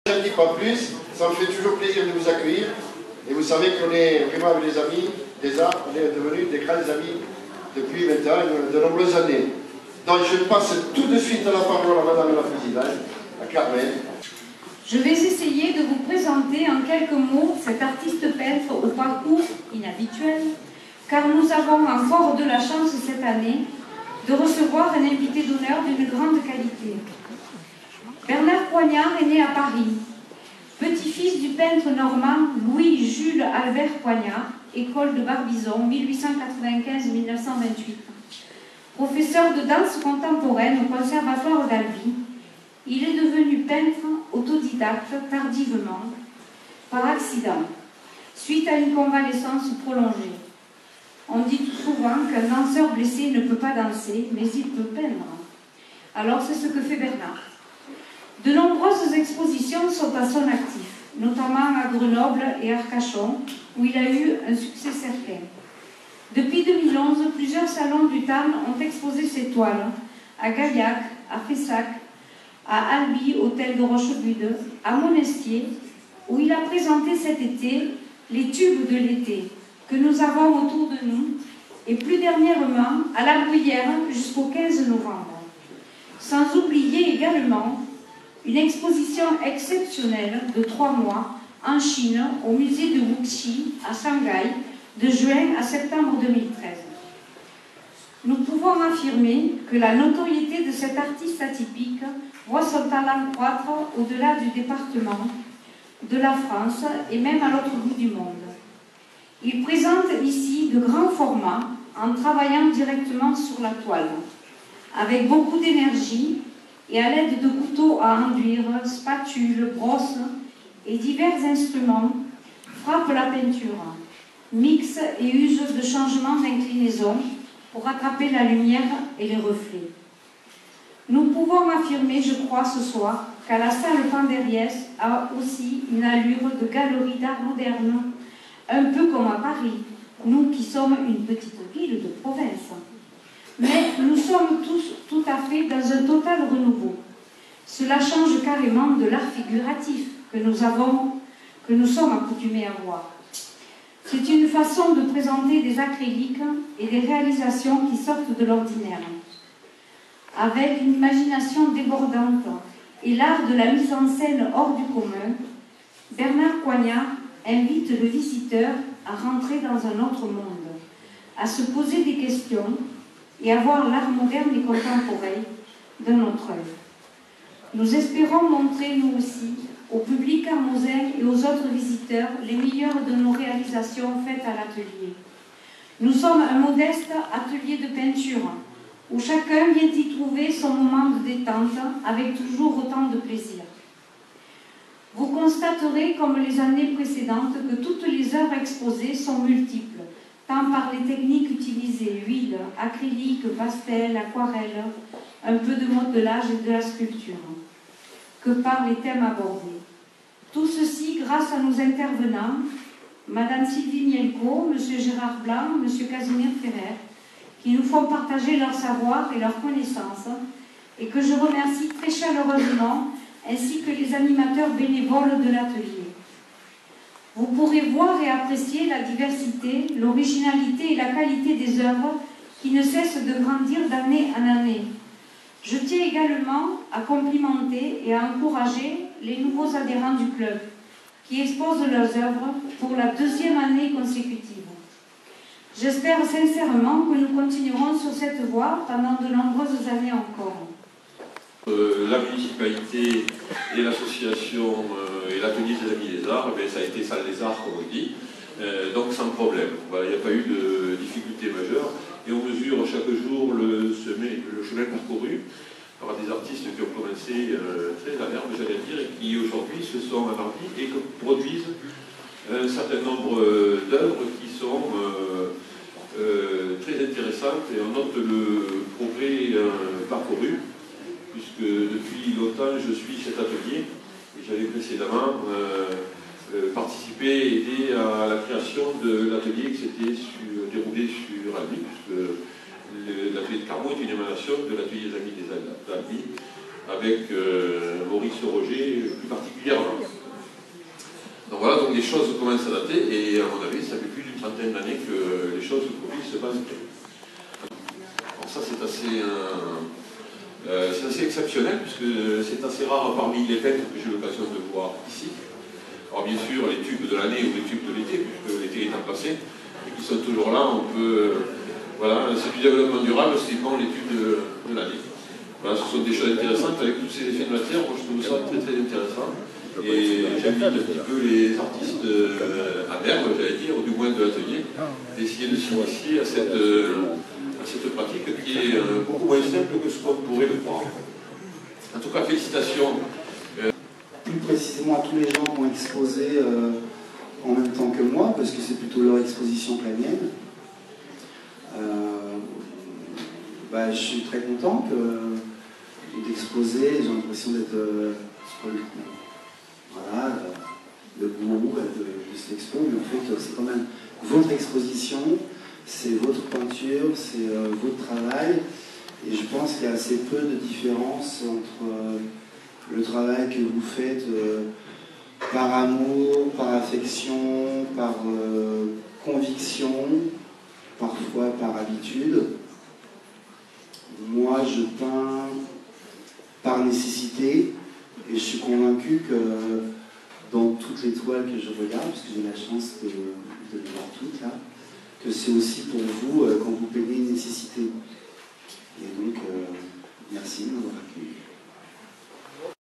Je ne dis pas plus, ça me fait toujours plaisir de vous accueillir. Et vous savez qu'on est vraiment des amis des arts, on est devenus des grands amis depuis maintenant de nombreuses années. Donc je passe tout de suite à la parole à Madame la Présidente, à Carmen. Je vais essayer de vous présenter en quelques mots cet artiste peintre au parcours inhabituel, car nous avons encore de la chance cette année de recevoir un invité d'honneur d'une grande qualité. Bernard Poignard est né à Paris, petit-fils du peintre normand Louis-Jules Albert Poignard, école de Barbizon, 1895-1928. Professeur de danse contemporaine au conservatoire d'Albi, il est devenu peintre autodidacte tardivement, par accident, suite à une convalescence prolongée. On dit tout souvent qu'un danseur blessé ne peut pas danser, mais il peut peindre. Alors c'est ce que fait Bernard. De nombreuses expositions sont à son actif, notamment à Grenoble et Arcachon, où il a eu un succès certain. Depuis 2011, plusieurs salons du Tarn ont exposé ses toiles, à Gaillac, à Fessac, à Albi, hôtel de Rochebude, à Monestier, où il a présenté cet été les tubes de l'été que nous avons autour de nous, et plus dernièrement à La Bruyère jusqu'au 15 novembre. Sans oublier également une exposition exceptionnelle de 3 mois en Chine, au musée de Wuxi, à Shanghai, de juin à septembre 2013. Nous pouvons affirmer que la notoriété de cet artiste atypique voit son talent croître au-delà du département, de la France et même à l'autre bout du monde. Il présente ici de grands formats en travaillant directement sur la toile, avec beaucoup d'énergie et à l'aide de couteaux à enduire, spatules, brosses et divers instruments, frappe la peinture, mixe et use de changements d'inclinaison pour attraper la lumière et les reflets. Nous pouvons affirmer, je crois, ce soir, qu'à la salle Pandériès a aussi une allure de galerie d'art moderne, un peu comme à Paris, nous qui sommes une petite ville de province. Mais nous sommes tous tout à fait dans un total renouveau. Cela change carrément de l'art figuratif que nous sommes accoutumés à voir. C'est une façon de présenter des acryliques et des réalisations qui sortent de l'ordinaire. Avec une imagination débordante et l'art de la mise en scène hors du commun, Bernard Poignard invite le visiteur à rentrer dans un autre monde, à se poser des questions et à voir l'art moderne et contemporain de notre œuvre. Nous espérons montrer, nous aussi, au public armousin et aux autres visiteurs, les meilleures de nos réalisations faites à l'atelier. Nous sommes un modeste atelier de peinture, où chacun vient y trouver son moment de détente, avec toujours autant de plaisir. Vous constaterez, comme les années précédentes, que toutes les œuvres exposées sont multiples, tant par les techniques utilisées, huile, acrylique, pastel, aquarelle, un peu de modelage et de la sculpture, que par les thèmes abordés. Tout ceci grâce à nos intervenants, Madame Sylvie Mielko, Monsieur Gérard Blanc, Monsieur Casimir Ferrer, qui nous font partager leur savoir et leur connaissance, et que je remercie très chaleureusement, ainsi que les animateurs bénévoles de l'atelier. Vous pourrez voir et apprécier la diversité, l'originalité et la qualité des œuvres qui ne cessent de grandir d'année en année. Je tiens également à complimenter et à encourager les nouveaux adhérents du club qui exposent leurs œuvres pour la 2e année consécutive. J'espère sincèrement que nous continuerons sur cette voie pendant de nombreuses années encore. La municipalité et l'association et l'atelier des Amis des Arts, ça a été salle des arts comme on dit, donc sans problème. Voilà, il n'y a pas eu de difficulté majeure et on mesure chaque jour le chemin parcouru par des artistes qui ont commencé très à l'herbe, j'allais dire, et qui aujourd'hui se sont agrandis et qui produisent un certain nombre d'œuvres qui sont très intéressantes et on note le progrès parcouru, puisque depuis longtemps je suis cet atelier et j'avais précédemment participé et aidé à la création de l'atelier qui s'était déroulé sur Albi, puisque l'atelier de Carmaux est une émanation de l'atelier des Amis des Albi, avec Maurice Roger plus particulièrement. choses commencent à dater, et à mon avis, ça fait plus d'une trentaine d'années que les choses Covid se passent bien. Alors ça, c'est assez exceptionnel, puisque c'est assez rare parmi les peintres que j'ai l'occasion de voir ici. Alors bien sûr, les tubes de l'année ou les tubes de l'été, puisque l'été est en passé, et qui sont toujours là, on peut... voilà, c'est du développement durable, c'est uniquement les tubes de l'année. Voilà, ce sont des choses intéressantes, avec tous ces effets de matière, moi je trouve ça très très intéressant. Et j'invite un petit peu les artistes à Merve, j'allais dire, ou du moins de l'atelier, d'essayer de s'initier à cette pratique qui est beaucoup moins simple que ce qu'on pourrait le croire. En tout cas, félicitations. Plus précisément à tous les gens qui ont exposé en même temps que moi, parce que c'est plutôt leur exposition que la mienne. Je suis très content d'exposer, j'ai l'impression d'être voilà, le gourou de cette expo, mais en fait c'est quand même votre exposition, c'est votre peinture, c'est votre travail, et je pense qu'il y a assez peu de différence entre le travail que vous faites par amour, par affection, par conviction, parfois par habitude. Moi, je peins par nécessité, et je suis convaincu que dans toutes les toiles que je regarde, parce que j'ai la chance de les voir toutes là, que c'est aussi pour vous, quand vous peignez, une nécessité. Et donc, merci de m'avoir accueilli.